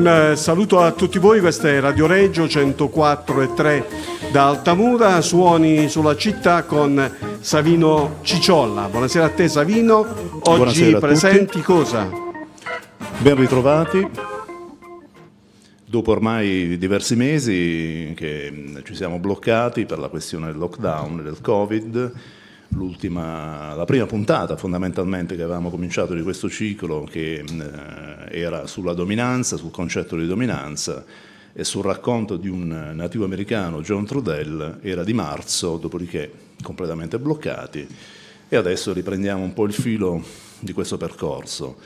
Un saluto a tutti voi, questa è Radio Reggio 104.3 da Altamura, suoni sulla città con Savino Cicciolla. Buonasera a te Savino, oggi buonasera presenti cosa? Ben ritrovati, dopo ormai diversi mesi che ci siamo bloccati per la questione del lockdown, del Covid. La prima puntata fondamentalmente che avevamo cominciato di questo ciclo, che era sulla dominanza, sul concetto di dominanza e sul racconto di un nativo americano, John Trudell, era di marzo, dopodiché completamente bloccati, e adesso riprendiamo un po' il filo di questo percorso,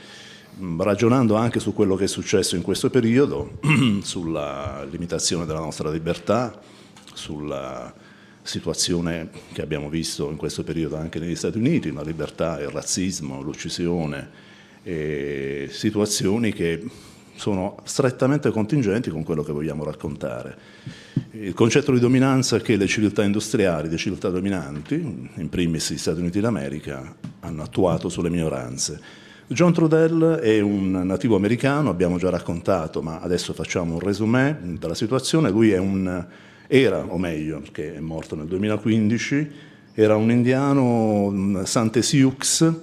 ragionando anche su quello che è successo in questo periodo, sulla limitazione della nostra libertà, sulla situazione che abbiamo visto in questo periodo anche negli Stati Uniti, la libertà, il razzismo, l'uccisione, situazioni che sono strettamente contingenti con quello che vogliamo raccontare. Il concetto di dominanza che le civiltà industriali, le civiltà dominanti, in primis gli Stati Uniti d'America, hanno attuato sulle minoranze. John Trudell è un nativo americano, abbiamo già raccontato, ma adesso facciamo un résumé della situazione. Lui era, o meglio, perché è morto nel 2015, era un indiano Sante Sioux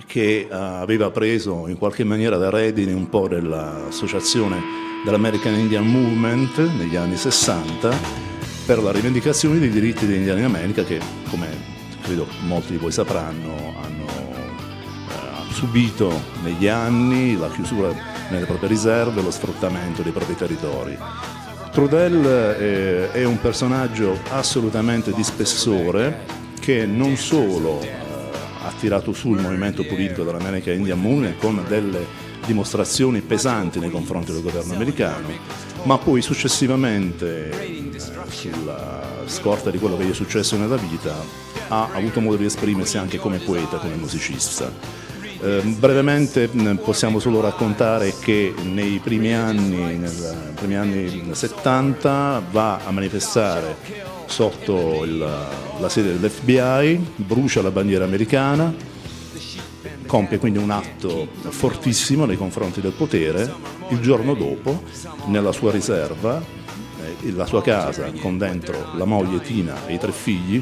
che aveva preso in qualche maniera da redine un po' dell'associazione dell'American Indian Movement negli anni 60 per la rivendicazione dei diritti degli indiani in America che, come credo molti di voi sapranno, hanno subito negli anni la chiusura nelle proprie riserve, lo sfruttamento dei propri territori. Trudell è un personaggio assolutamente di spessore che non solo ha tirato su il movimento politico dell'American Indian Movement con delle dimostrazioni pesanti nei confronti del governo americano, ma poi successivamente, sulla scorta di quello che gli è successo nella vita, ha avuto modo di esprimersi anche come poeta, come musicista. Brevemente possiamo solo raccontare che nei primi anni 70 va a manifestare sotto la sede dell'FBI, brucia la bandiera americana, compie quindi un atto fortissimo nei confronti del potere. Il giorno dopo, nella sua riserva, la sua casa con dentro la moglie Tina e i 3 figli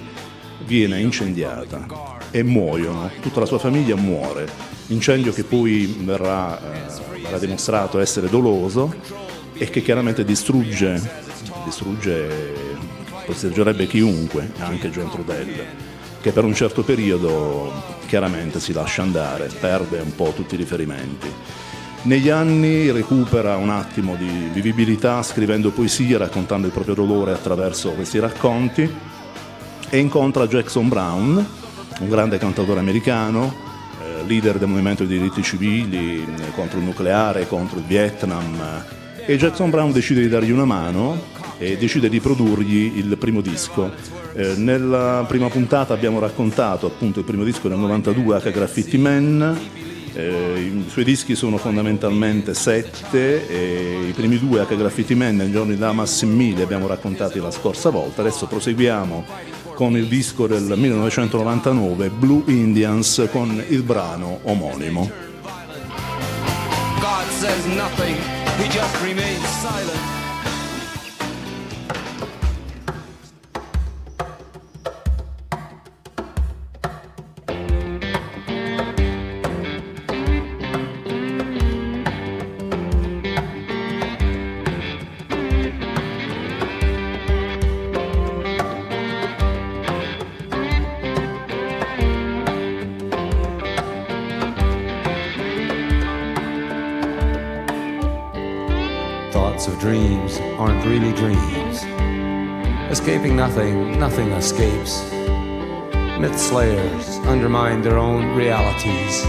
viene incendiata e muoiono, tutta la sua famiglia muore, incendio che poi verrà dimostrato essere doloso e che chiaramente distrugge distruggerebbe chiunque, anche John Trudell, che per un certo periodo chiaramente si lascia andare, perde un po' tutti i riferimenti. Negli anni recupera un attimo di vivibilità scrivendo poesie, raccontando il proprio dolore attraverso questi racconti, e incontra Jackson Brown, un grande cantautore americano, leader del movimento dei diritti civili contro il nucleare, contro il Vietnam, e Jackson Brown decide di dargli una mano e decide di produrgli il primo disco. Nella prima puntata abbiamo raccontato appunto il primo disco del 92, H Graffiti Man. I suoi dischi sono fondamentalmente 7, e i primi 2, H Graffiti Man, Nei giorni da Massimili, li abbiamo raccontati la scorsa volta. Adesso proseguiamo con il disco del 1999, Blue Indians, con il brano omonimo. God says nothing, he just remains silent. Dreams aren't really dreams. Escaping nothing, nothing escapes. Myth slayers undermine their own realities,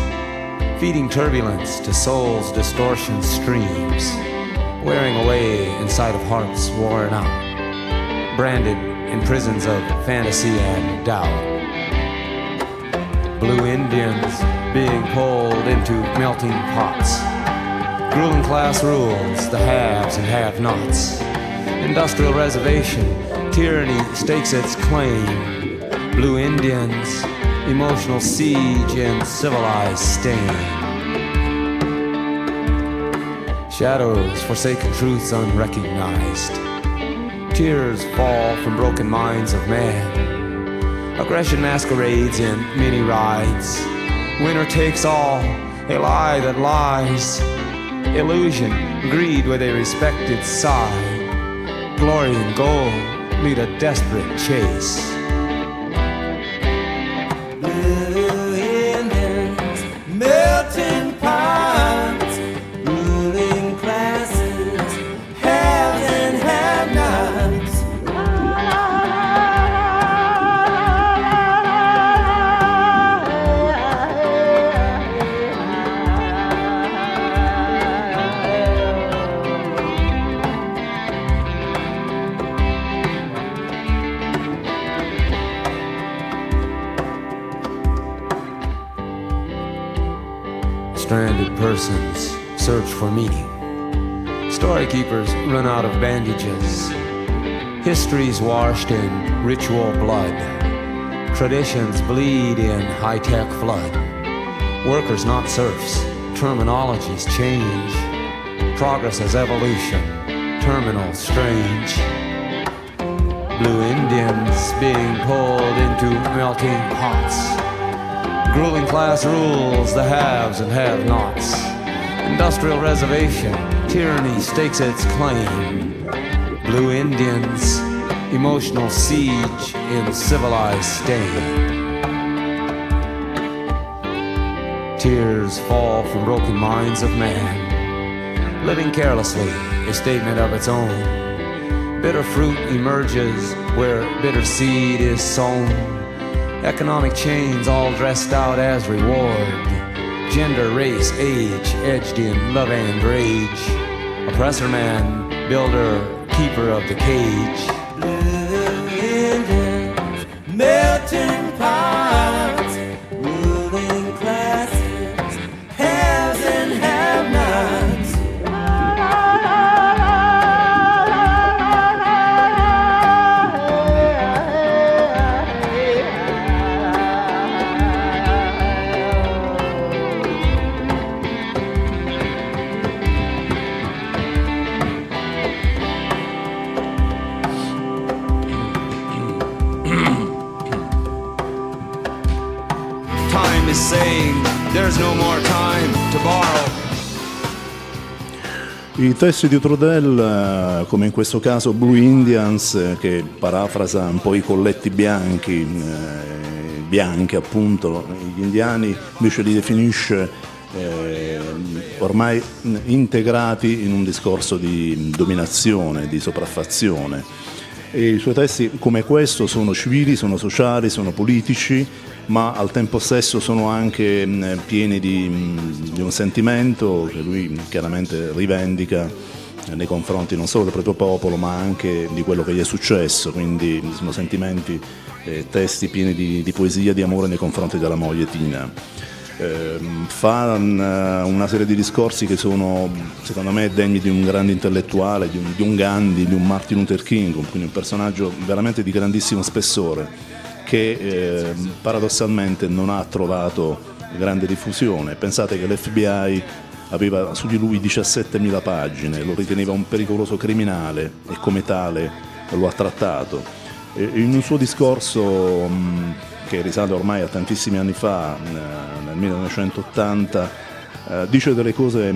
feeding turbulence to souls' distortion streams, wearing away inside of hearts worn out, branded in prisons of fantasy and doubt. Blue Indians being pulled into melting pots. Ruling class rules, the haves and have-nots. Industrial reservation, tyranny stakes its claim. Blue Indians, emotional siege and civilized stain. Shadows, forsaken truths unrecognized. Tears fall from broken minds of man. Aggression masquerades in many rides. Winner takes all, a lie that lies. Illusion, greed with a respected sigh. Glory and gold lead a desperate chase. Blue Indians, melting pots, ruling classes, haves and have-nots. Stranded persons search for meaning. Story keepers run out of bandages. Histories washed in ritual blood. Traditions bleed in high-tech flood. Workers not serfs. Terminologies change. Progress as evolution. Terminal strange. Blue Indians being pulled into melting pots. Grueling class rules the haves and have-nots. Industrial reservation, tyranny stakes its claim. Blue Indians, emotional siege in civilized stain. Tears fall from broken minds of man. Living carelessly, a statement of its own. Bitter fruit emerges where bitter seed is sown. Economic chains all dressed out as reward. Gender, race, age, edged in love and rage. Oppressor man, builder, keeper of the cage. Blue Indians, melting pots, ruling classes, haves and have-nots. Time is saying there's no more time to borrow. I testi di Trudell, come in questo caso Blue Indians, che parafrasa un po' i colletti bianchi, bianchi appunto, gli indiani, invece li definisce ormai integrati in un discorso di dominazione, di sopraffazione. E i suoi testi come questo sono civili, sono sociali, sono politici, ma al tempo stesso sono anche pieni di un sentimento che lui chiaramente rivendica nei confronti non solo del proprio popolo ma anche di quello che gli è successo, quindi sono sentimenti, testi pieni di poesia, di amore nei confronti della moglie Tina. Fa una serie di discorsi che sono secondo me degni di un grande intellettuale, di un Gandhi, di un Martin Luther King, quindi un personaggio veramente di grandissimo spessore che paradossalmente non ha trovato grande diffusione. Pensate che l'FBI aveva su di lui 17.000 pagine, lo riteneva un pericoloso criminale e come tale lo ha trattato. In un suo discorso che risale ormai a tantissimi anni fa, nel 1980, dice delle cose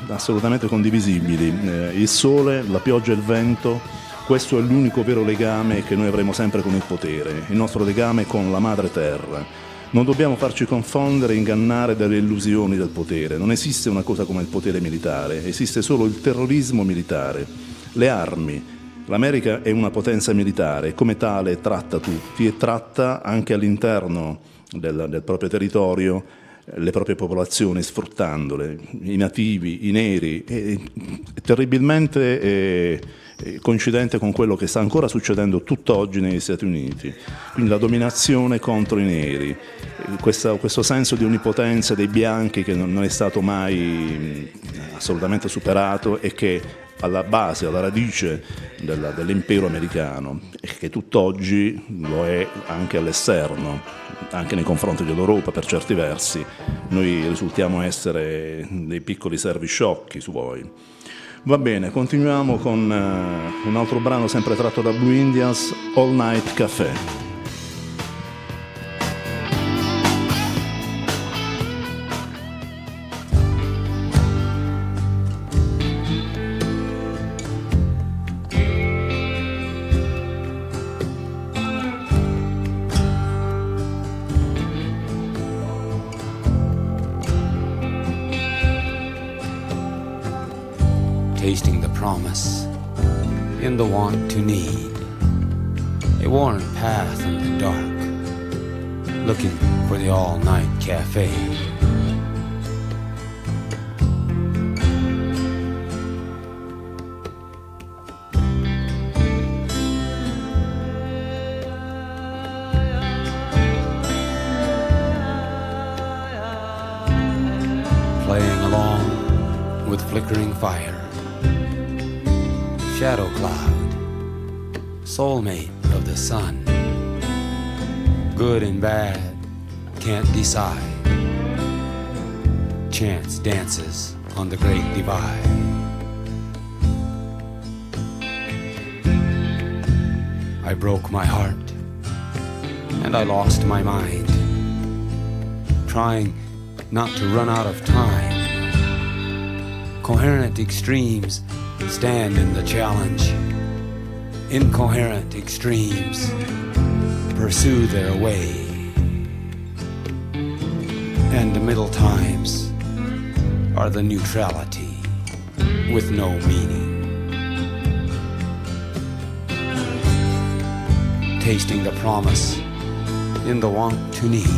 assolutamente condivisibili. Il sole, la pioggia e il vento, questo è l'unico vero legame che noi avremo sempre con il potere, il nostro legame con la madre terra. Non dobbiamo farci confondere e ingannare dalle illusioni del potere. Non esiste una cosa come il potere militare, esiste solo il terrorismo militare, le armi. L'America è una potenza militare e come tale tratta tutti e tratta anche all'interno del proprio territorio le proprie popolazioni, sfruttandole, i nativi, i neri, terribilmente coincidente con quello che sta ancora succedendo tutt'oggi negli Stati Uniti. Quindi la dominazione contro i neri, questo senso di onnipotenza dei bianchi che non è stato mai assolutamente superato e che alla base, alla radice dell'impero americano e che tutt'oggi lo è anche all'esterno, anche nei confronti dell'Europa per certi versi. Noi risultiamo essere dei piccoli servisciocchi suoi. Va bene, continuiamo con un altro brano sempre tratto da Blue Indians, All Night Café. Tasting the promise in the want to need, a worn path in the dark, looking for the all-night cafe. Playing along with flickering fire, shadow cloud, soulmate of the sun, good and bad, can't decide, chance dances on the great divide. I broke my heart and I lost my mind, trying not to run out of time. Coherent extremes stand in the challenge. Incoherent extremes pursue their way. And the middle times are the neutrality with no meaning. Tasting the promise in the want to need,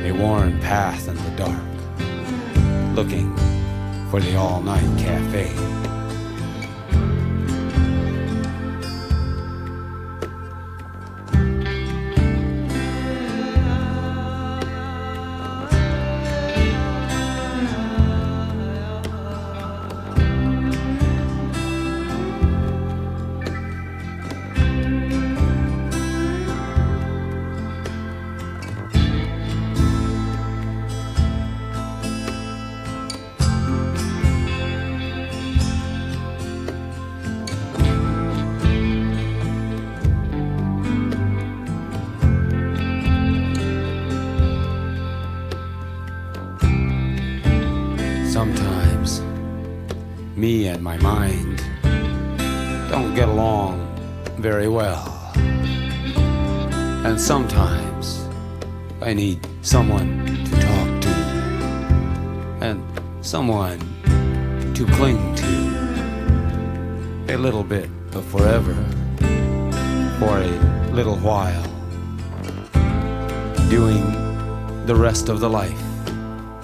a worn path in the dark, looking for the all-night cafe. Sometimes, me and my mind don't get along very well. And sometimes I need someone to talk to and someone to cling to. A little bit of forever for a little while, doing the rest of the life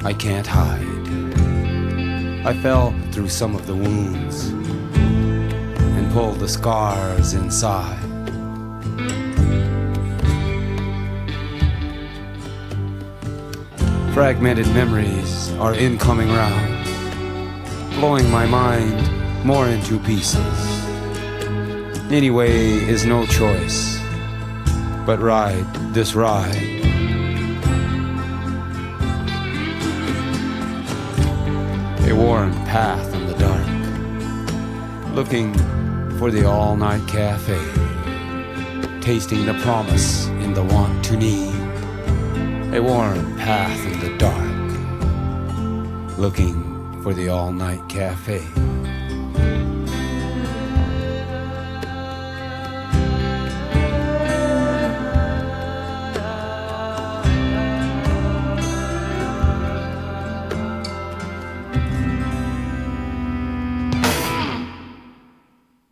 I can't hide. I fell through some of the wounds and pulled the scars inside. Fragmented memories are incoming round, blowing my mind more into pieces. Anyway is no choice, but ride this ride. A worn path in the dark, looking for the all-night cafe, tasting the promise in the want to need. A worn path in the dark, looking for the all-night cafe.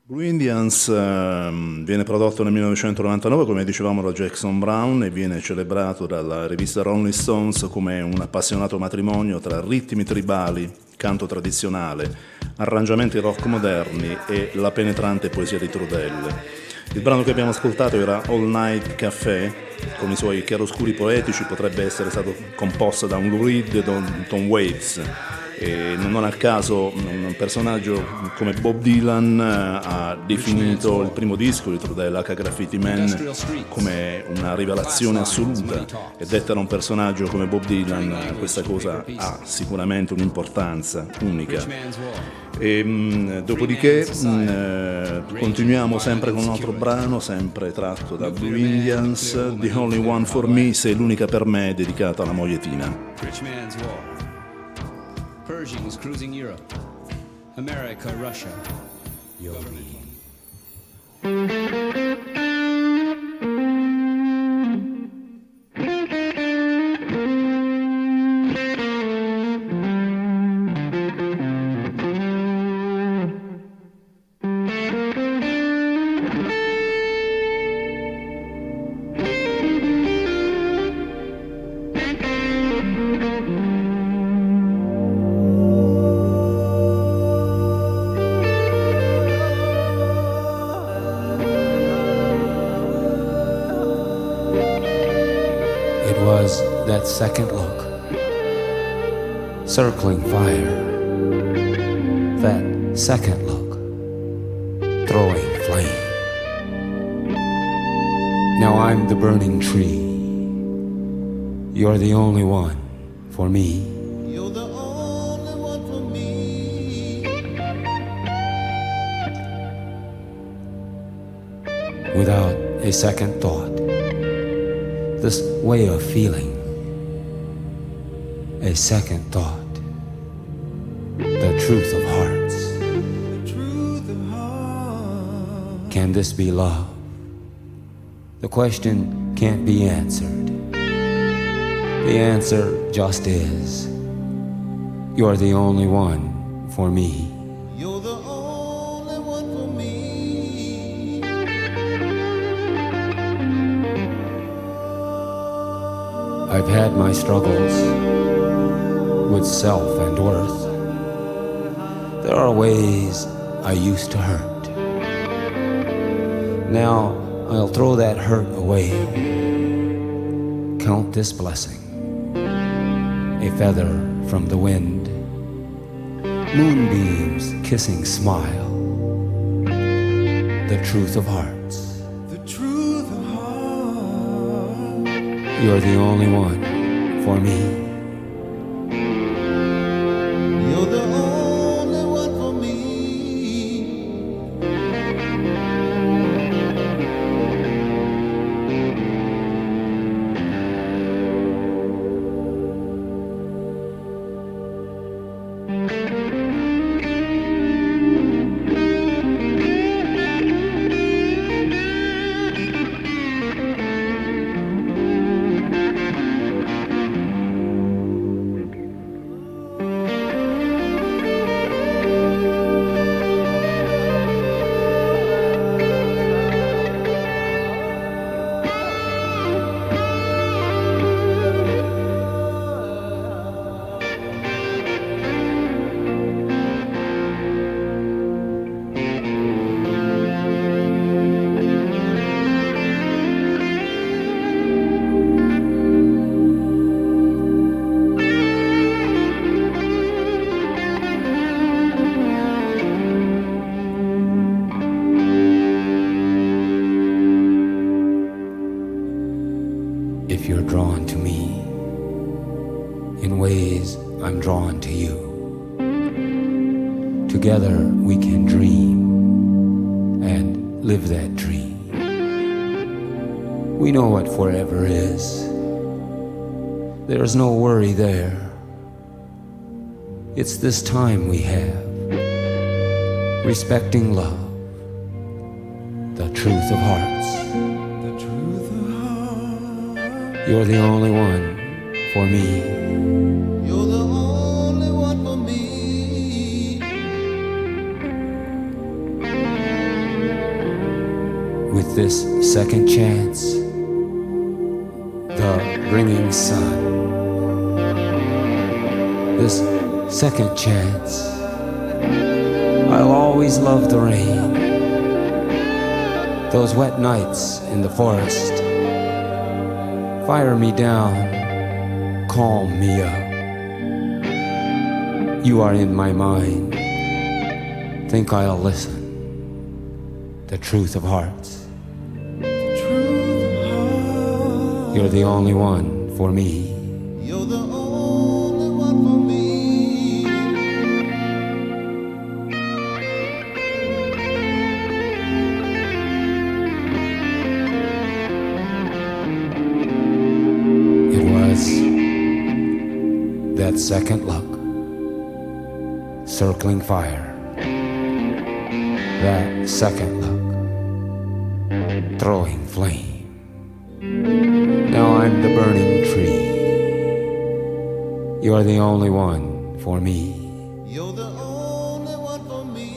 Blue Indians viene prodotto nel 1999, come dicevamo, da Jackson Browne e viene celebrato dalla rivista Rolling Stones come un appassionato matrimonio tra ritmi tribali, canto tradizionale, arrangiamenti rock moderni e la penetrante poesia di Trudell. Il brano che abbiamo ascoltato era All Night Café, con i suoi chiaroscuri poetici, potrebbe essere stato composto da un Lou Reed e da un Tom Waits. E non a caso un personaggio come Bob Dylan ha definito il primo disco di Trudell, H Graffiti Man, come una rivelazione assoluta, e detta da un personaggio come Bob Dylan questa cosa ha sicuramente un'importanza unica. E dopodiché continuiamo sempre con un altro brano, sempre tratto da Blue Indians, The Only One for Me, Sei l'unica per me, dedicata alla moglie Tina. Rich man's war. Persians cruising Europe. America, Russia. Yogi. That second look, circling fire, that second look, throwing flame. Now I'm the burning tree, you're the only one for me. You're the only one for me. Without a second thought, this way of feeling, a second thought, the truth of hearts. The truth of heart. Can this be love? The question can't be answered. The answer just is. You're the only one for me. You're the only one for me. I've had my struggles with self and worth. There are ways I used to hurt. Now I'll throw that hurt away. Count this blessing, a feather from the wind, moonbeams kissing smile, the truth of hearts. The truth of heart. You're the only one for me. You're the only one for me. If you're drawn to me in ways I'm drawn to you, together we can dream and live that dream. We know what forever is. There's no worry there. It's this time we have, respecting love, the truth of hearts. The truth of heart. You're the only one for me. You're the only one for me. With this second chance, the bringing sun, this second chance, I'll always love the rain, those wet nights in the forest. Fire me down, calm me up. You are in my mind. Think I'll listen. The truth of hearts. You're the only one for me. You're the only one for me. It was that second look, circling fire. That second look, throwing flame. Now I'm the burning tree. You're the only one for me. You're the only one for me.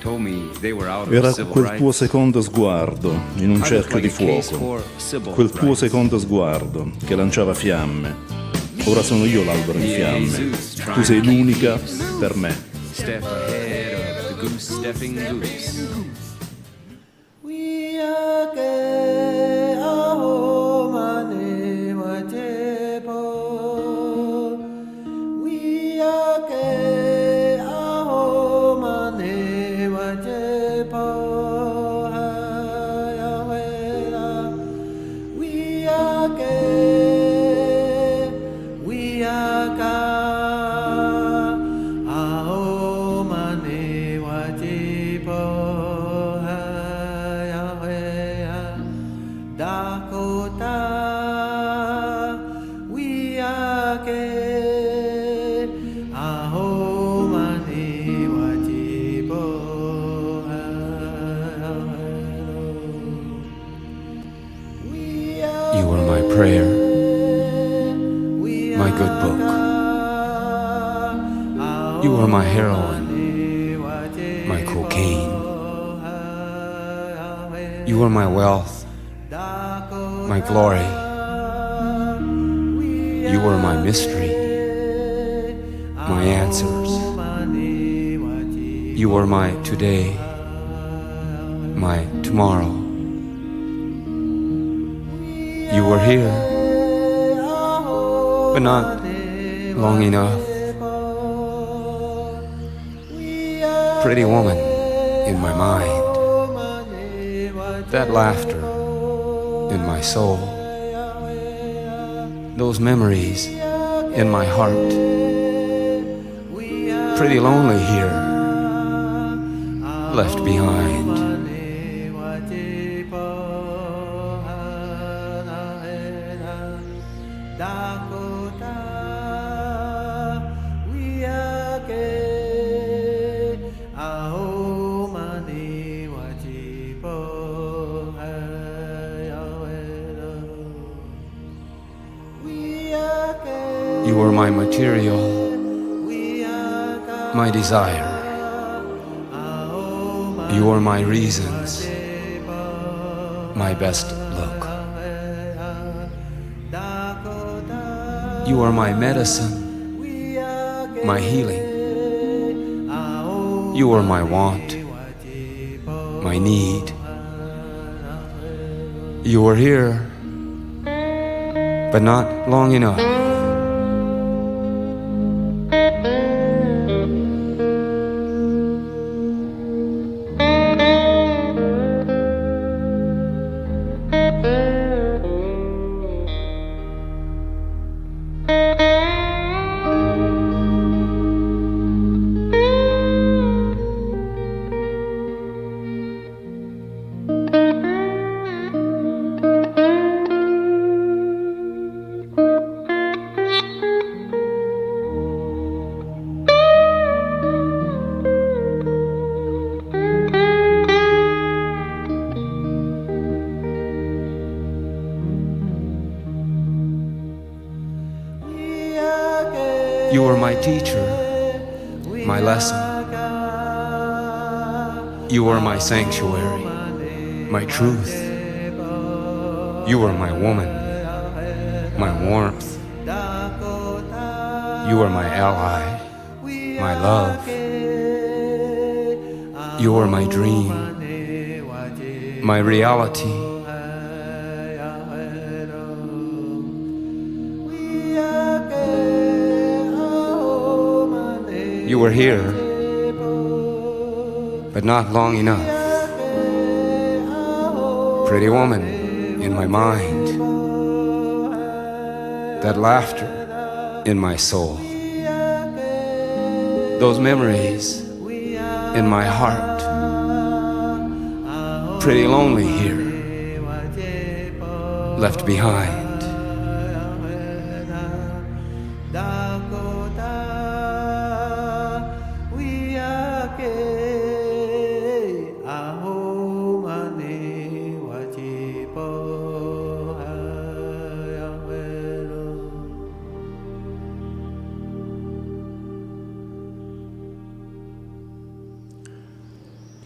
Told me they were out of Era civil quel tuo rights. secondo sguardo in un I looked cerchio like di a case fuoco, for civil quel tuo rights. secondo sguardo che lanciava fiamme. Ora sono io l'albero in fiamme, tu sei l'unica per me. Step ahead of the goose stepping goose. We are gay, aho mane wa tepo. We are gay, aho mane wa tepo. Haya wera. We are gay, we are ga. Aho mane wa tepo. Dakota, we are gay. Aho mane wa tibo. You were my prayer, my good book. You were my heroine, my cocaine. You were my wealth, my glory. You were my mystery, my answers. You were my today, my tomorrow. You were here, but not long enough. Pretty woman in my mind, that laughter in my soul, those memories in my heart. Pretty lonely here, left behind. You were my material, my desire. You were my reasons, my best look. You were my medicine, my healing. You were my want, my need. You were here, but not long enough. my teacher, my lesson. You were my sanctuary, my truth. You were my woman, my warmth. You were my ally, my love. You were my dream, my reality. You were here, but not long enough. Pretty woman in my mind, that laughter in my soul, those memories in my heart. Pretty lonely here, left behind.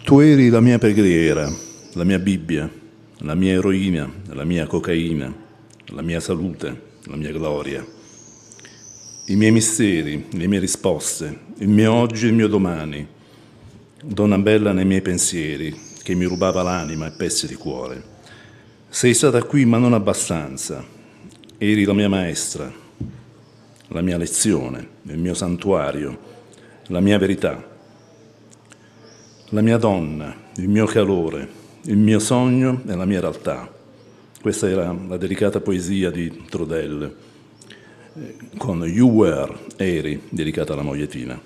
Tu eri la mia preghiera, la mia Bibbia, la mia eroina, la mia cocaina, la mia salute, la mia gloria. I miei misteri, le mie risposte, il mio oggi e il mio domani. Donna bella nei miei pensieri, che mi rubava l'anima e pezzi di cuore. Sei stata qui ma non abbastanza. Eri la mia maestra, la mia lezione, il mio santuario, la mia verità. La mia donna, il mio calore, il mio sogno e la mia realtà. Questa era la delicata poesia di Trudell con You Were, eri, dedicata alla mogliettina.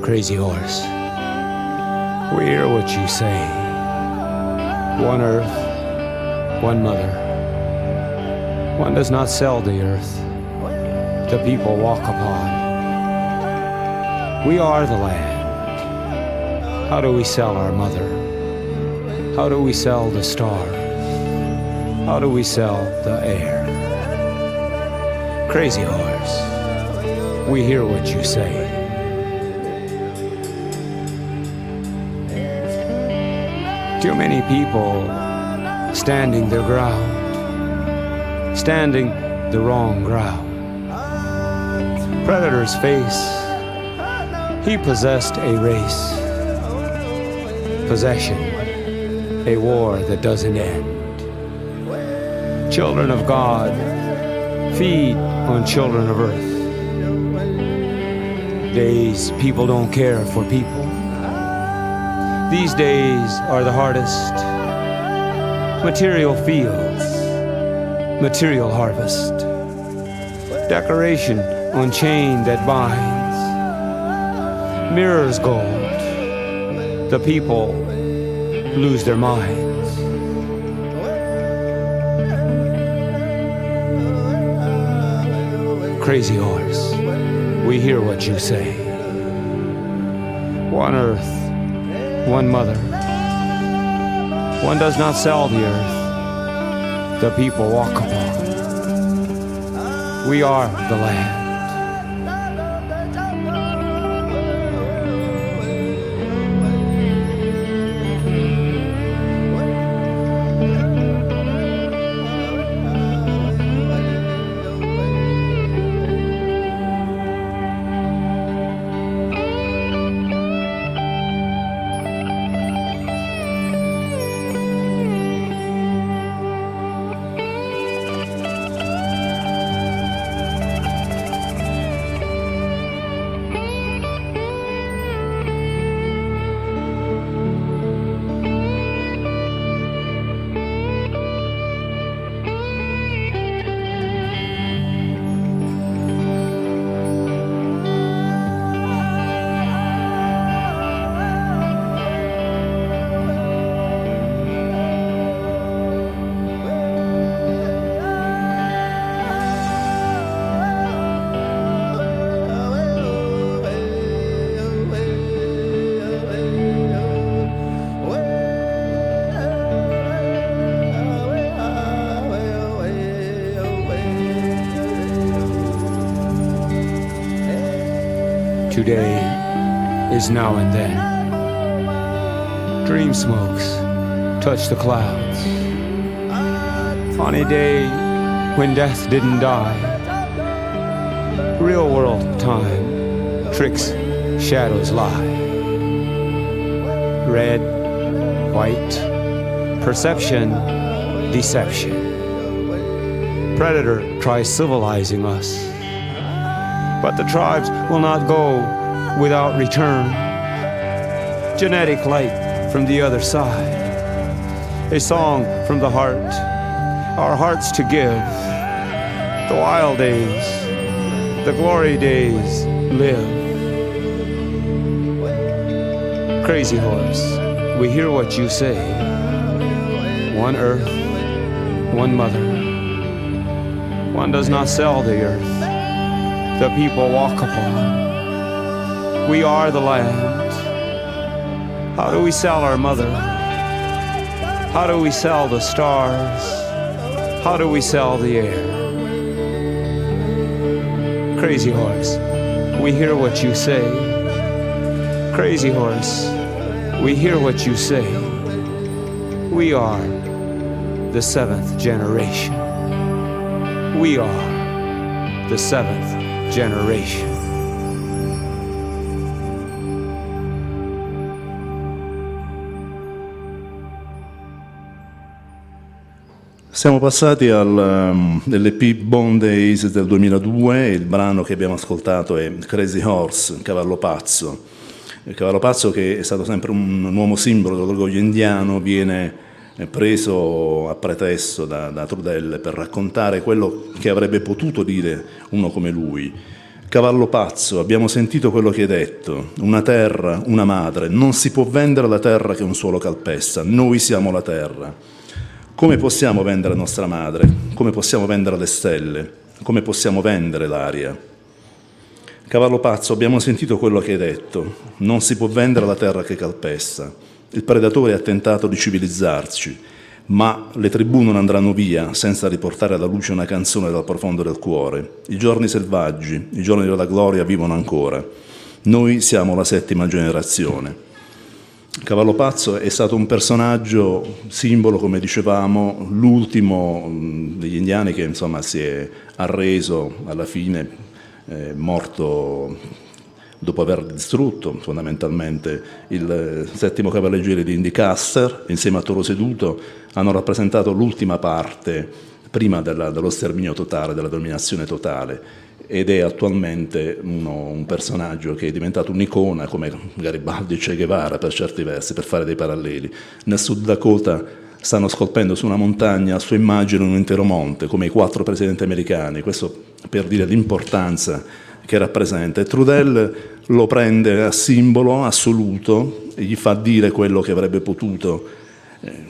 Crazy horse, we hear what you say. One earth, one mother. One does not sell the earth the people walk upon. We are the land. How do we sell our mother? How do we sell the stars? How do we sell the air? Crazy horse, we hear what you say. Too many people standing their ground, standing the wrong ground. Predator's face, he possessed a race. Possession, a war that doesn't end. Children of God feed on children of earth. Days people don't care for people. These days are the hardest. Material fields, material harvest. Decoration on chain that binds. Mirrors gold. The people lose their minds. Crazy horse, we hear what you say. One earth, one mother. One does not sell the earth the people walk upon. We are the land. Today is now and then. Dream smokes touch the clouds. On a day when death didn't die, real world time tricks, shadows lie. Red, white, perception, deception. Predator tries civilizing us, but the tribes will not go without return. Genetic light from the other side, a song from the heart, our hearts to give. The wild days, the glory days live. Crazy horse, we hear what you say. One earth, one mother. One does not sell the earth the people walk upon. We are the land. How do we sell our mother? How do we sell the stars? How do we sell the air? Crazy horse, we hear what you say. Crazy horse, we hear what you say. We are the seventh generation. We are the seventh generation. Siamo passati all'EP Bond Days del 2002, il brano che abbiamo ascoltato è Crazy Horse, Cavallo Pazzo. Il cavallo pazzo, che è stato sempre un uomo simbolo dell'orgoglio indiano, viene preso a pretesto da Trudell per raccontare quello che avrebbe potuto dire uno come lui. Cavallo pazzo, abbiamo sentito quello che hai detto, una terra, una madre, non si può vendere la terra che un suolo calpesta, noi siamo la terra. Come possiamo vendere la nostra madre? Come possiamo vendere le stelle? Come possiamo vendere l'aria? Cavallo pazzo, abbiamo sentito quello che hai detto, non si può vendere la terra che calpesta. Il predatore ha tentato di civilizzarci, ma le tribù non andranno via senza riportare alla luce una canzone dal profondo del cuore. I giorni selvaggi, i giorni della gloria vivono ancora. Noi siamo la settima generazione. Cavallo pazzo è stato un personaggio simbolo, come dicevamo, l'ultimo degli indiani che insomma si è arreso alla fine, morto dopo aver distrutto fondamentalmente il settimo cavalleggero di Indycaster. Insieme a Toro Seduto hanno rappresentato l'ultima parte prima dello sterminio totale, della dominazione totale, ed è attualmente un personaggio che è diventato un'icona come Garibaldi e Che Guevara, per certi versi, per fare dei paralleli. Nel Sud Dakota stanno scolpendo su una montagna a sua immagine un intero monte, come i 4 presidenti americani, questo per dire l'importanza che rappresenta. E Trudell lo prende a simbolo assoluto e gli fa dire quello che avrebbe potuto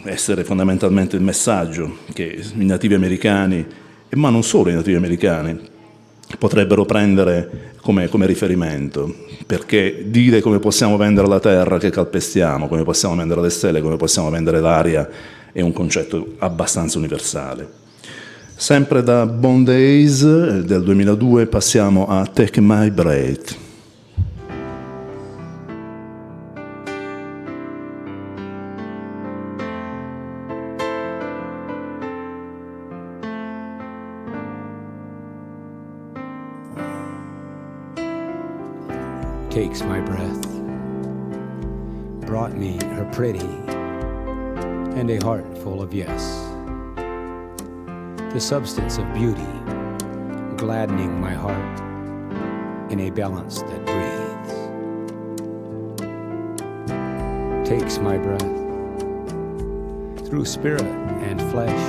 essere fondamentalmente il messaggio che i nativi americani, ma non solo i nativi americani, potrebbero prendere come riferimento, perché dire come possiamo vendere la terra che calpestiamo, come possiamo vendere le stelle, come possiamo vendere l'aria, è un concetto abbastanza universale. Sempre da Bond Days del 2002 passiamo a Take My Breath. Takes my breath, brought me her pretty, and a heart full of yes. The substance of beauty, gladdening my heart in a balance that breathes. Takes my breath through spirit and flesh.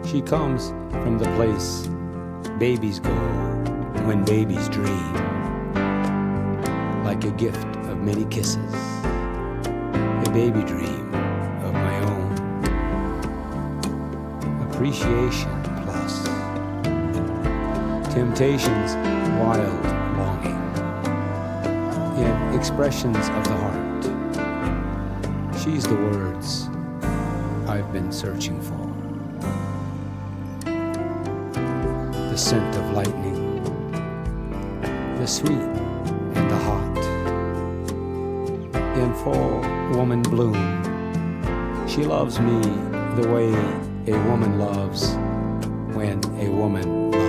She comes from the place babies go when babies dream. Like a gift of many kisses, a baby dream of my own. Appreciation plus temptations, wild longing, in expressions of the heart. She's the words I've been searching for. The scent of lightning, the sweet and the hot. In full woman bloom, she loves me the way a woman loves when a woman loves.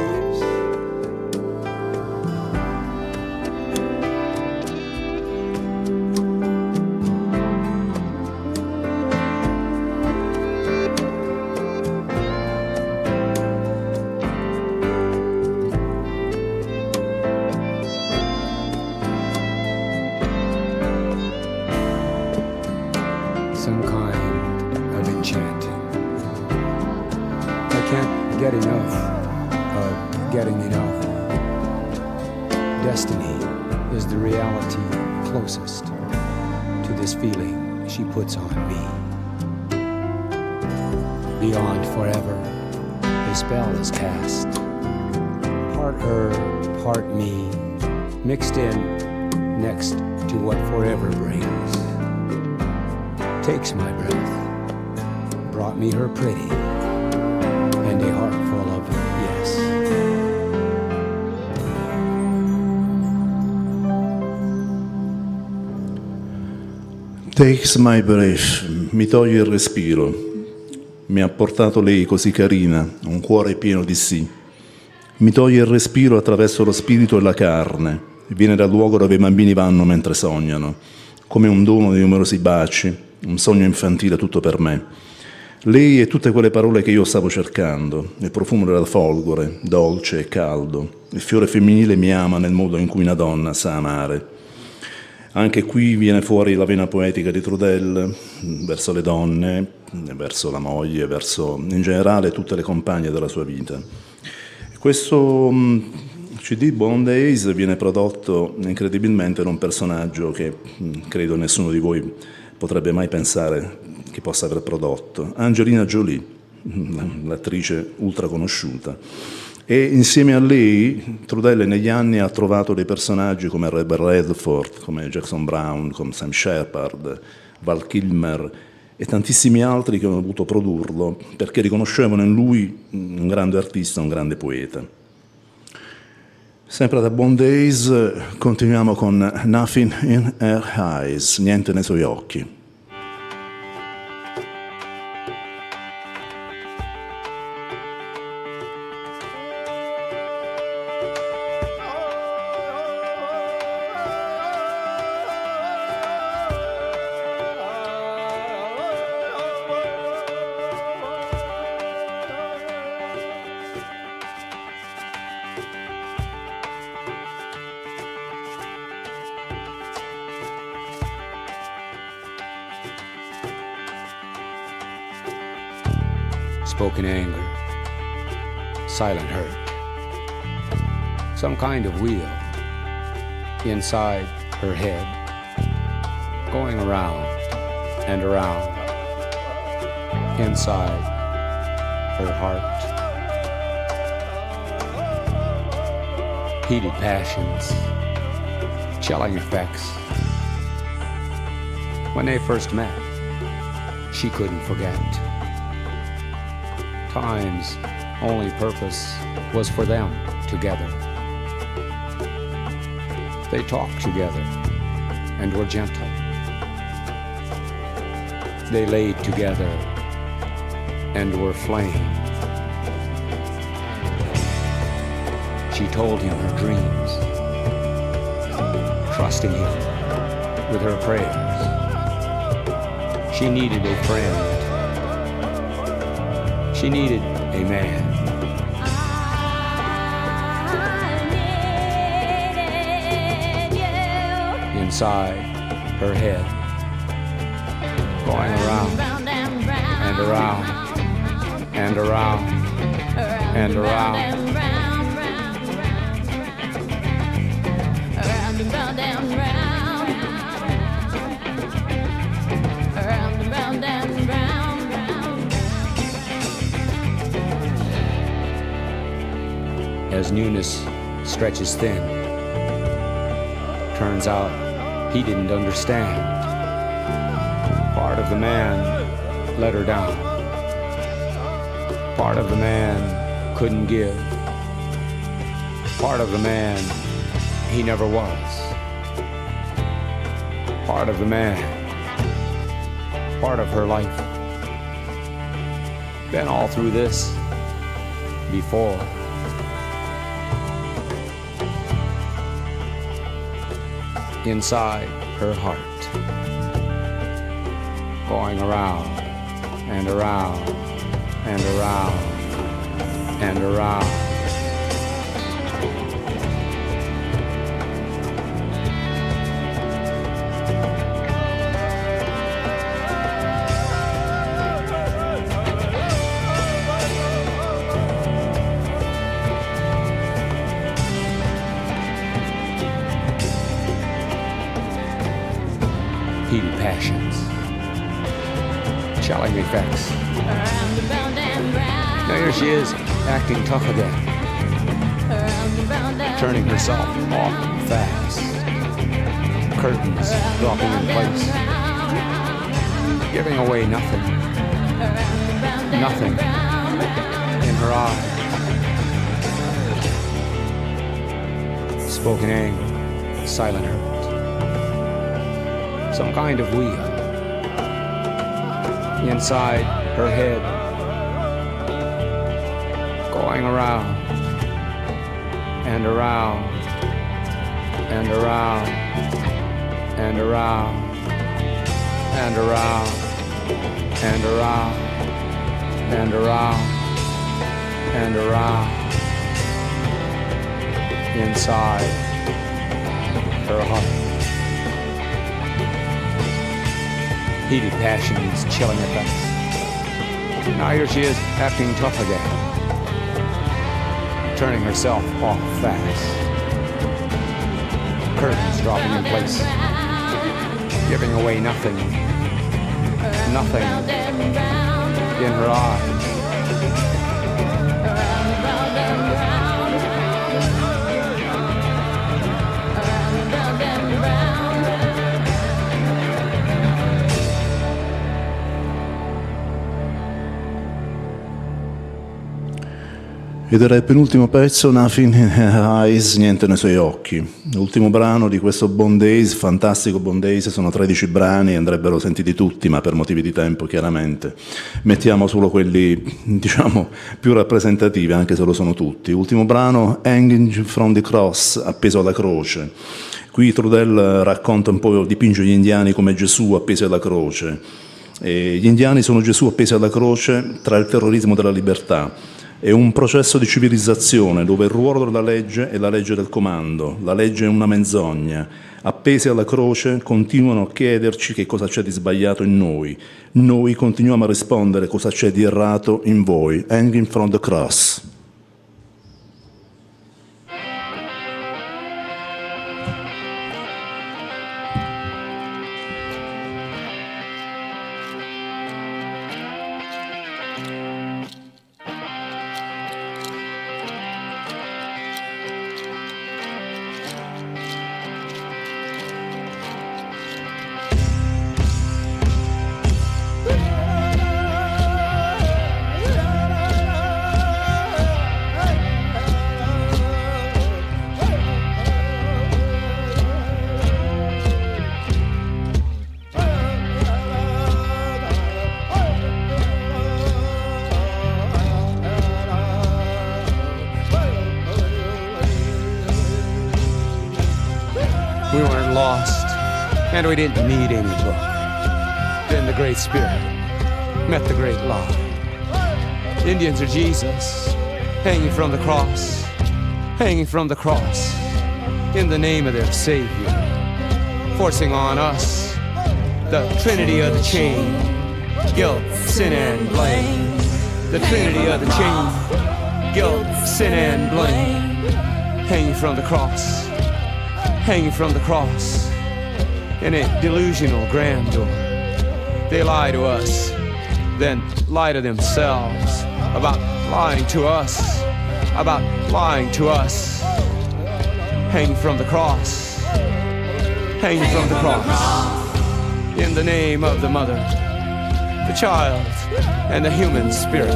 Some kind of enchanting. I can't get enough of getting enough. Destiny is the reality closest to this feeling she puts on me. Beyond forever, a spell is cast. Part her, part me, mixed in next to what forever brings. Takes my breath, brought me her pretty, and a heart full of yes. Takes my breath, mi toglie il respiro. Mi ha portato lei così carina, un cuore pieno di sì. Mi toglie il respiro attraverso lo spirito e la carne. Viene dal luogo dove i bambini vanno mentre sognano, come un dono di numerosi baci. Un sogno infantile tutto per me. Lei e tutte quelle parole che io stavo cercando, il profumo della folgore, dolce e caldo. Il fiore femminile mi ama nel modo in cui una donna sa amare. Anche qui viene fuori la vena poetica di Trudell verso le donne, verso la moglie, verso in generale tutte le compagne della sua vita. Questo CD Bond Days viene prodotto incredibilmente da un personaggio che credo nessuno di voi potrebbe mai pensare che possa aver prodotto, Angelina Jolie, l'attrice ultra conosciuta. E insieme a lei Trudell negli anni ha trovato dei personaggi come Robert Redford, come Jackson Brown, come Sam Shepard, Val Kilmer e tantissimi altri che hanno voluto produrlo perché riconoscevano in lui un grande artista, un grande poeta. Sempre da Bond Days continuiamo con Nothing in Her Eyes, niente nei suoi occhi. Spoken anger, silent hurt, some kind of wheel inside her head, going around and around, inside her heart. Heated passions, chilling effects. When they first met, she couldn't forget. Time's only purpose was for them together. They talked together and were gentle. They laid together and were flame. She told him her dreams, trusting him with her prayers. She needed a friend. She needed a man. Inside her head, going around and around and around and around. As newness stretches thin, turns out he didn't understand. Part of the man let her down. Part of the man couldn't give. Part of the man he never was. Part of the man, part of her life. Been all through this before. Inside her heart, going around and around and around and around. Heated passions, chilling effects. Now here she is, acting tough again, turning herself off fast. Curtains dropping in place, giving away nothing, nothing in her eyes. Spoken anger, silent hurt. Some kind of wheel inside her head, going around and around and around and around and around and around and around and around inside her heart. Heated passions, chilling effects. Now here she is, acting tough again, turning herself off fast. Curtains dropping in place, giving away nothing, nothing in her eyes. Ed era il penultimo pezzo, Nothing in Her Eyes, niente nei suoi occhi. L'ultimo brano di questo Bond Days, fantastico Bond Days, sono 13 brani, andrebbero sentiti tutti, ma per motivi di tempo chiaramente mettiamo solo quelli, diciamo, più rappresentativi, anche se lo sono tutti. Ultimo brano, Hanging from the Cross, appeso alla croce. Qui Trudell racconta un po', dipinge gli indiani come Gesù appesi alla croce. E gli indiani sono Gesù appesi alla croce tra il terrorismo della libertà. È un processo di civilizzazione dove il ruolo della legge è la legge del comando, la legge è una menzogna. Appesi alla croce continuano a chiederci che cosa c'è di sbagliato in noi. Noi continuiamo a rispondere cosa c'è di errato in voi. Hanging from the cross. and we didn't need any book. Then the Great Spirit met the great law. Indians are Jesus, hanging from the cross, hanging from the cross, in the name of their Savior, forcing on us the trinity of the chain, guilt, sin, and blame. The trinity of the chain, guilt, sin, and blame. Hanging from the cross, hanging from the cross, in a delusional grandeur. They lie to us, then lie to themselves about lying to us, about lying to us. Hanging from the cross, hanging from the cross, in the name of the mother, the child, and the human spirit.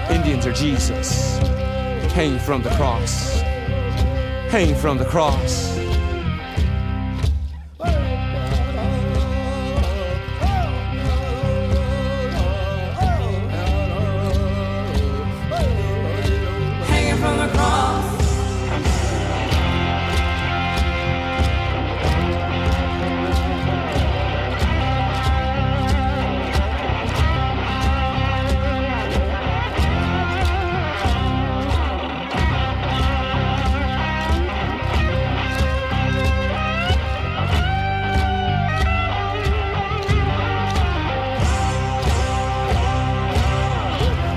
Indians are Jesus, hanging from the cross, hanging from the cross.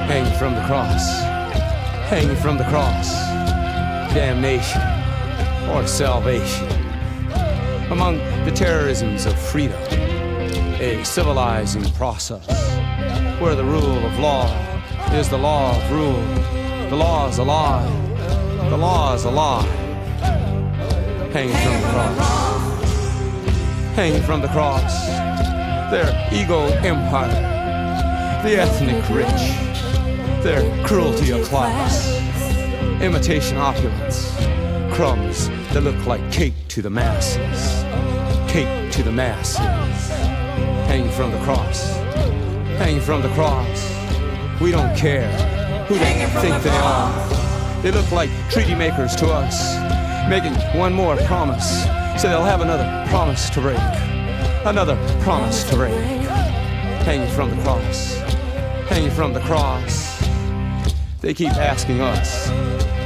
Hanging from the cross, hanging from the cross, damnation or salvation. Among the terrorisms of freedom, a civilizing process where the rule of law is the law of rule. The law is a lie, the law is a lie. Hanging from the cross, hanging from the cross, their ego empire, the ethnic rich, their cruelty of class, imitation opulence, crumbs that look like cake to the masses, cake to the masses. Hanging from the cross, hanging from the cross. We don't care who they think they are. They look like treaty makers to us, making one more promise, so they'll have another promise to break, another promise to break. Hanging from the cross, hanging from the cross. They keep asking us,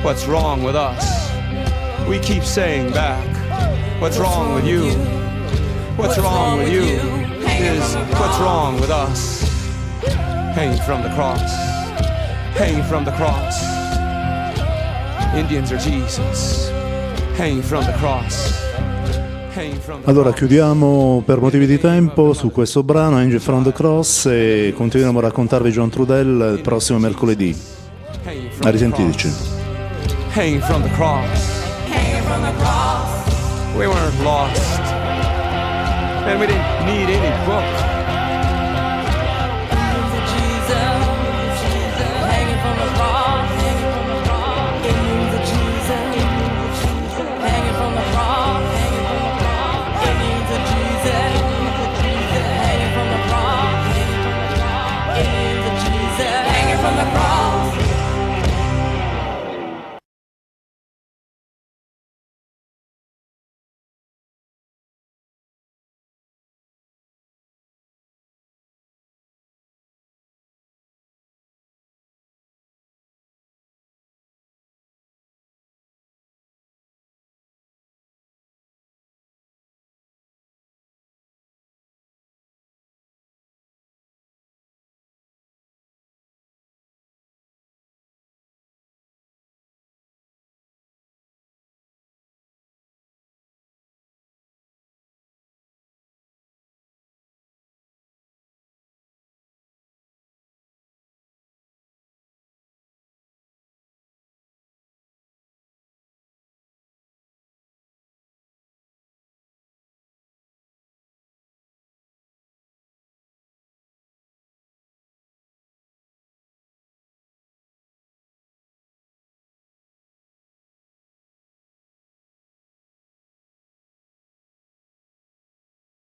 what's wrong with us? We keep saying back, what's wrong with you? What's wrong with you is what's wrong with us. Hanging from the cross, hanging from the cross. Indians are Jesus, hanging from the cross. Allora chiudiamo per motivi di tempo su questo brano Angel from the Cross e continuiamo a raccontarvi John Trudell il prossimo mercoledì. A risentirci. Hanging from the cross, hanging from the cross. We weren't lost, and we didn't need any book.